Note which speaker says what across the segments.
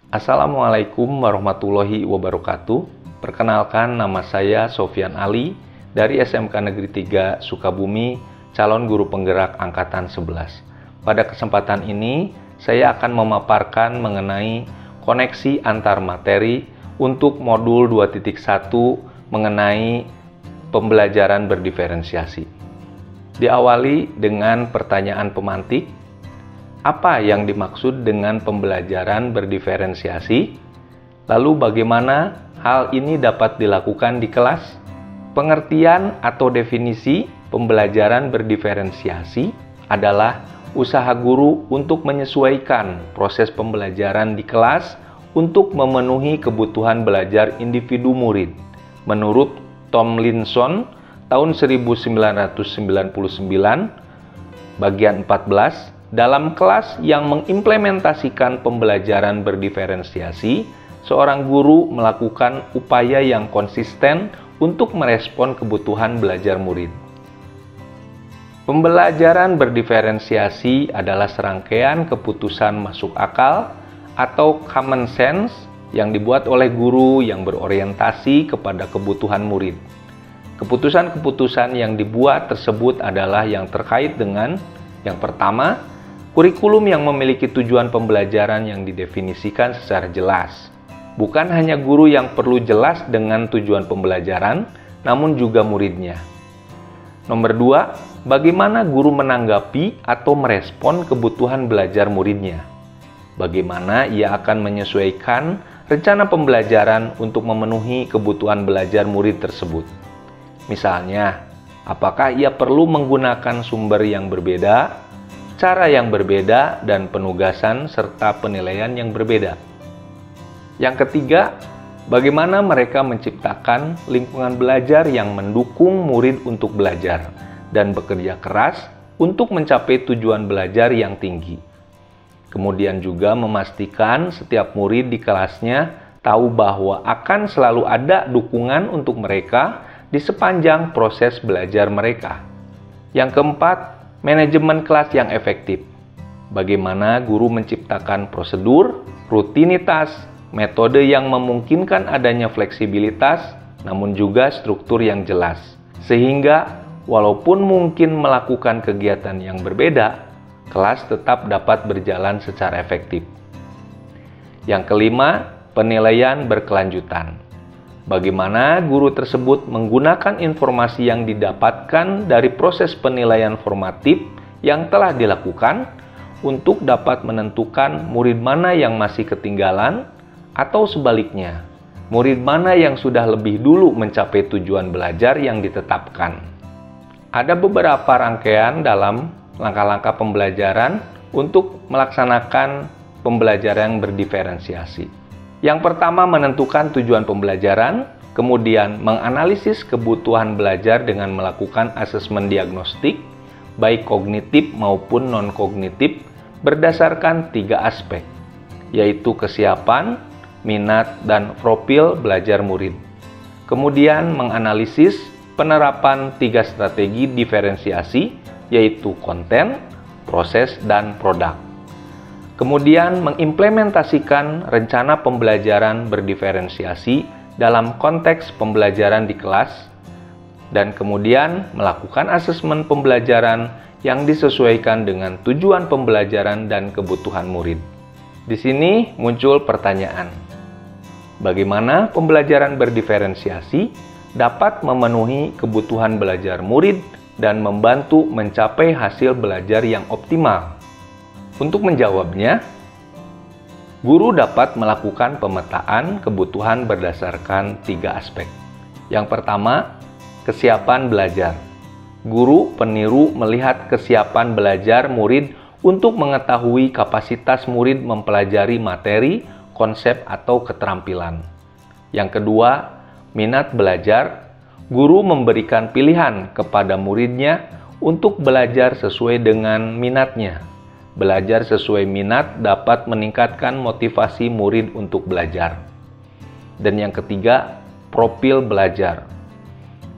Speaker 1: Assalamualaikum warahmatullahi wabarakatuh. Perkenalkan, nama saya Sofyan Ali dari SMK Negeri 3 Sukabumi, calon guru penggerak angkatan 11. Pada kesempatan ini, saya akan memaparkan mengenai koneksi antar materi untuk modul 2.1 mengenai pembelajaran berdiferensiasi. Diawali dengan pertanyaan pemantik. Apa yang dimaksud dengan pembelajaran berdiferensiasi? Lalu bagaimana hal ini dapat dilakukan di kelas? Pengertian atau definisi pembelajaran berdiferensiasi adalah usaha guru untuk menyesuaikan proses pembelajaran di kelas untuk memenuhi kebutuhan belajar individu murid. Menurut Tomlinson tahun 1999, bagian 14, dalam kelas yang mengimplementasikan pembelajaran berdiferensiasi, seorang guru melakukan upaya yang konsisten untuk merespon kebutuhan belajar murid. Pembelajaran berdiferensiasi adalah serangkaian keputusan masuk akal atau common sense yang dibuat oleh guru yang berorientasi kepada kebutuhan murid. Keputusan-keputusan yang dibuat tersebut adalah yang terkait dengan yang pertama, kurikulum yang memiliki tujuan pembelajaran yang didefinisikan secara jelas. Bukan hanya guru yang perlu jelas dengan tujuan pembelajaran, namun juga muridnya. Nomor 2, bagaimana guru menanggapi atau merespon kebutuhan belajar muridnya. Bagaimana ia akan menyesuaikan rencana pembelajaran untuk memenuhi kebutuhan belajar murid tersebut. Misalnya, apakah ia perlu menggunakan sumber yang berbeda, cara yang berbeda, dan penugasan serta penilaian yang berbeda. Yang ketiga, bagaimana mereka menciptakan lingkungan belajar yang mendukung murid untuk belajar dan bekerja keras untuk mencapai tujuan belajar yang tinggi. Kemudian juga memastikan setiap murid di kelasnya tahu bahwa akan selalu ada dukungan untuk mereka di sepanjang proses belajar mereka. Yang keempat, manajemen kelas yang efektif. Bagaimana guru menciptakan prosedur, rutinitas, metode yang memungkinkan adanya fleksibilitas, namun juga struktur yang jelas. Sehingga, walaupun mungkin melakukan kegiatan yang berbeda, kelas tetap dapat berjalan secara efektif. Yang kelima, penilaian berkelanjutan. Bagaimana guru tersebut menggunakan informasi yang didapatkan dari proses penilaian formatif yang telah dilakukan untuk dapat menentukan murid mana yang masih ketinggalan atau sebaliknya, murid mana yang sudah lebih dulu mencapai tujuan belajar yang ditetapkan. Ada beberapa rangkaian dalam langkah-langkah pembelajaran untuk melaksanakan pembelajaran yang berdiferensiasi. Yang pertama, menentukan tujuan pembelajaran, kemudian menganalisis kebutuhan belajar dengan melakukan asesmen diagnostik, baik kognitif maupun non-kognitif, berdasarkan 3 aspek, yaitu kesiapan, minat, dan profil belajar murid. Kemudian menganalisis penerapan 3 strategi diferensiasi, yaitu konten, proses, dan produk. Kemudian mengimplementasikan rencana pembelajaran berdiferensiasi dalam konteks pembelajaran di kelas, dan kemudian melakukan asesmen pembelajaran yang disesuaikan dengan tujuan pembelajaran dan kebutuhan murid. Di sini muncul pertanyaan, bagaimana pembelajaran berdiferensiasi dapat memenuhi kebutuhan belajar murid dan membantu mencapai hasil belajar yang optimal? Untuk menjawabnya, guru dapat melakukan pemetaan kebutuhan berdasarkan 3 aspek. Yang pertama, kesiapan belajar. Guru peniru melihat kesiapan belajar murid untuk mengetahui kapasitas murid mempelajari materi, konsep, atau keterampilan. Yang kedua, minat belajar. Guru memberikan pilihan kepada muridnya untuk belajar sesuai dengan minatnya. Belajar sesuai minat dapat meningkatkan motivasi murid untuk belajar. Dan yang ketiga, profil belajar.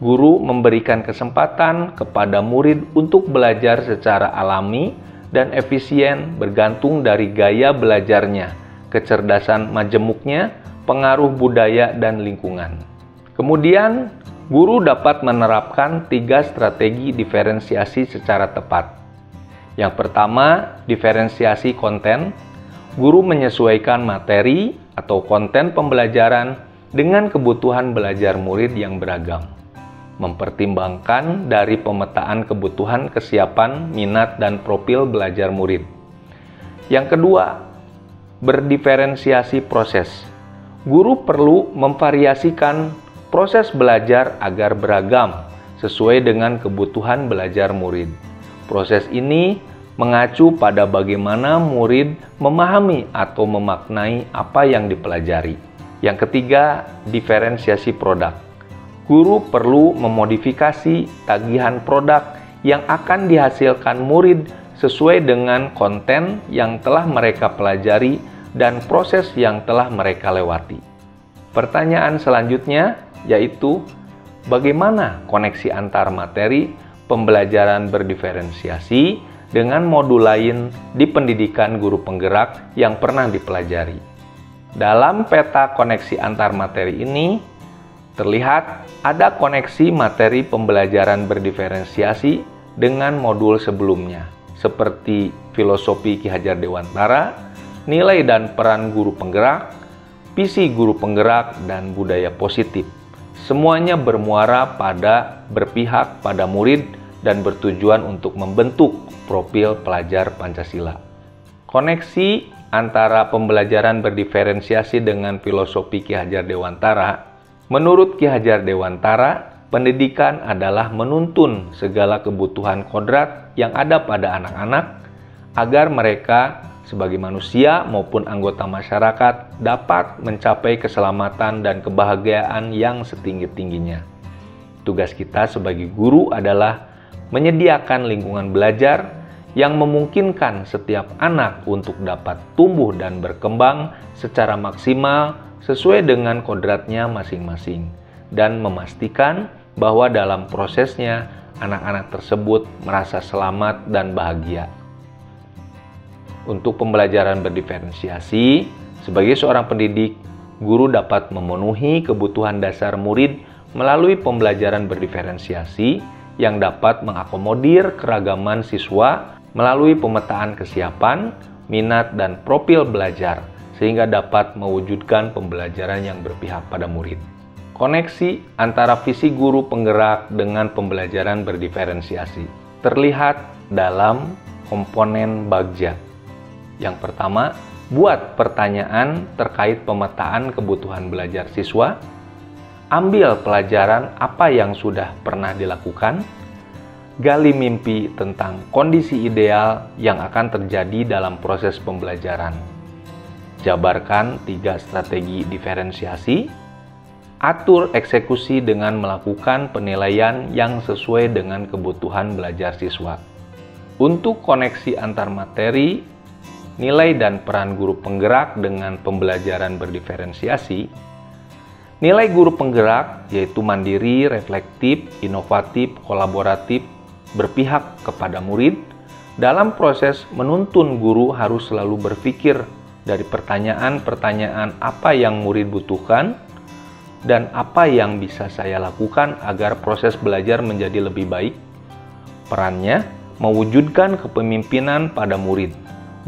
Speaker 1: Guru memberikan kesempatan kepada murid untuk belajar secara alami dan efisien bergantung dari gaya belajarnya kecerdasan majemuknya, pengaruh budaya, dan lingkungan. Kemudian, guru dapat menerapkan 3 strategi diferensiasi secara tepat. Yang pertama, diferensiasi konten. Guru menyesuaikan materi atau konten pembelajaran dengan kebutuhan belajar murid yang beragam, mempertimbangkan dari pemetaan kebutuhan, kesiapan, minat, dan profil belajar murid. Yang kedua, berdiferensiasi proses. Guru perlu memvariasikan proses belajar agar beragam sesuai dengan kebutuhan belajar murid. Proses ini mengacu pada bagaimana murid memahami atau memaknai apa yang dipelajari. Yang ketiga, diferensiasi produk. Guru perlu memodifikasi tagihan produk yang akan dihasilkan murid sesuai dengan konten yang telah mereka pelajari dan proses yang telah mereka lewati. Pertanyaan selanjutnya yaitu, bagaimana koneksi antar materi pembelajaran berdiferensiasi dengan modul lain di pendidikan guru penggerak yang pernah dipelajari? Dalam peta koneksi antar materi ini, terlihat ada koneksi materi pembelajaran berdiferensiasi dengan modul sebelumnya, seperti filosofi Ki Hajar Dewantara, nilai dan peran guru penggerak, visi guru penggerak, dan budaya positif. Semuanya bermuara pada berpihak pada murid dan bertujuan untuk membentuk profil pelajar Pancasila. Koneksi antara pembelajaran berdiferensiasi dengan filosofi Ki Hajar Dewantara. Menurut Ki Hajar Dewantara, pendidikan adalah menuntun segala kebutuhan kodrat yang ada pada anak-anak agar mereka sebagai manusia maupun anggota masyarakat dapat mencapai keselamatan dan kebahagiaan yang setinggi-tingginya. Tugas kita sebagai guru adalah menyediakan lingkungan belajar yang memungkinkan setiap anak untuk dapat tumbuh dan berkembang secara maksimal sesuai dengan kodratnya masing-masing, dan memastikan bahwa dalam prosesnya anak-anak tersebut merasa selamat dan bahagia. Untuk pembelajaran berdiferensiasi, sebagai seorang pendidik, guru dapat memenuhi kebutuhan dasar murid melalui pembelajaran berdiferensiasi yang dapat mengakomodir keragaman siswa melalui pemetaan kesiapan, minat, dan profil belajar, sehingga dapat mewujudkan pembelajaran yang berpihak pada murid. Koneksi antara visi guru penggerak dengan pembelajaran berdiferensiasi terlihat dalam komponen bagja. Yang pertama, buat pertanyaan terkait pemetaan kebutuhan belajar siswa. Ambil pelajaran apa yang sudah pernah dilakukan. Gali mimpi tentang kondisi ideal yang akan terjadi dalam proses pembelajaran. Jabarkan 3 strategi diferensiasi. Atur eksekusi dengan melakukan penilaian yang sesuai dengan kebutuhan belajar siswa. Untuk koneksi antar materi, nilai dan peran guru penggerak dengan pembelajaran berdiferensiasi. Nilai guru penggerak yaitu mandiri, reflektif, inovatif, kolaboratif, berpihak kepada murid. Dalam proses menuntun, guru harus selalu berpikir dari pertanyaan-pertanyaan apa yang murid butuhkan dan apa yang bisa saya lakukan agar proses belajar menjadi lebih baik. Perannya mewujudkan kepemimpinan pada murid.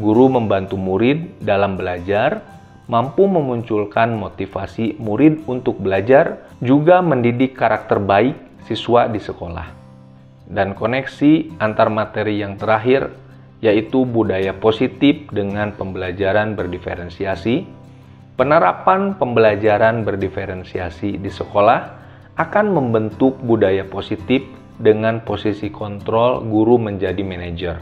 Speaker 1: Guru membantu murid dalam belajar, mampu memunculkan motivasi murid untuk belajar, juga mendidik karakter baik siswa di sekolah. Dan koneksi antar materi yang terakhir, yaitu budaya positif dengan pembelajaran berdiferensiasi. Penerapan pembelajaran berdiferensiasi di sekolah akan membentuk budaya positif dengan posisi kontrol guru menjadi manajer.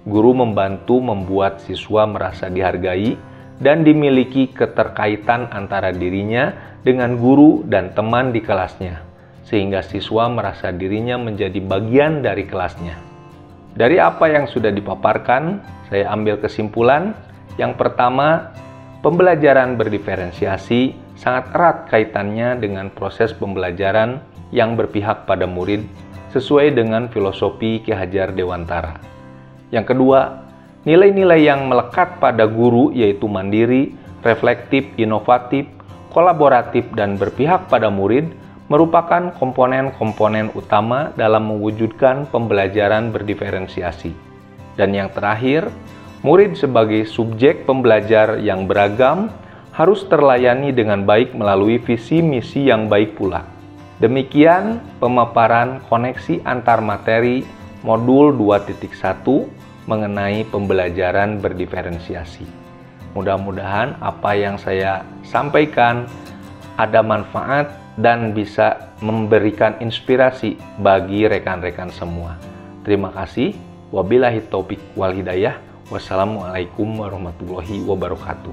Speaker 1: Guru membantu membuat siswa merasa dihargai dan dimiliki keterkaitan antara dirinya dengan guru dan teman di kelasnya, sehingga siswa merasa dirinya menjadi bagian dari kelasnya. Dari apa yang sudah dipaparkan, saya ambil kesimpulan. Yang pertama, pembelajaran berdiferensiasi sangat erat kaitannya dengan proses pembelajaran yang berpihak pada murid sesuai dengan filosofi Ki Hajar Dewantara. Yang kedua, Nilai-nilai yang melekat pada guru yaitu mandiri, reflektif, inovatif, kolaboratif, dan berpihak pada murid merupakan komponen-komponen utama dalam mewujudkan pembelajaran berdiferensiasi. Dan yang terakhir, murid sebagai subjek pembelajar yang beragam harus terlayani dengan baik melalui visi misi yang baik pula. Demikian pemaparan koneksi antar materi modul 2.1 mengenai pembelajaran berdiferensiasi. Mudah-mudahan apa yang saya sampaikan ada manfaat dan bisa memberikan inspirasi bagi rekan-rekan semua. Terima kasih. Wabillahi taufik wal hidayah. Wassalamualaikum warahmatullahi wabarakatuh.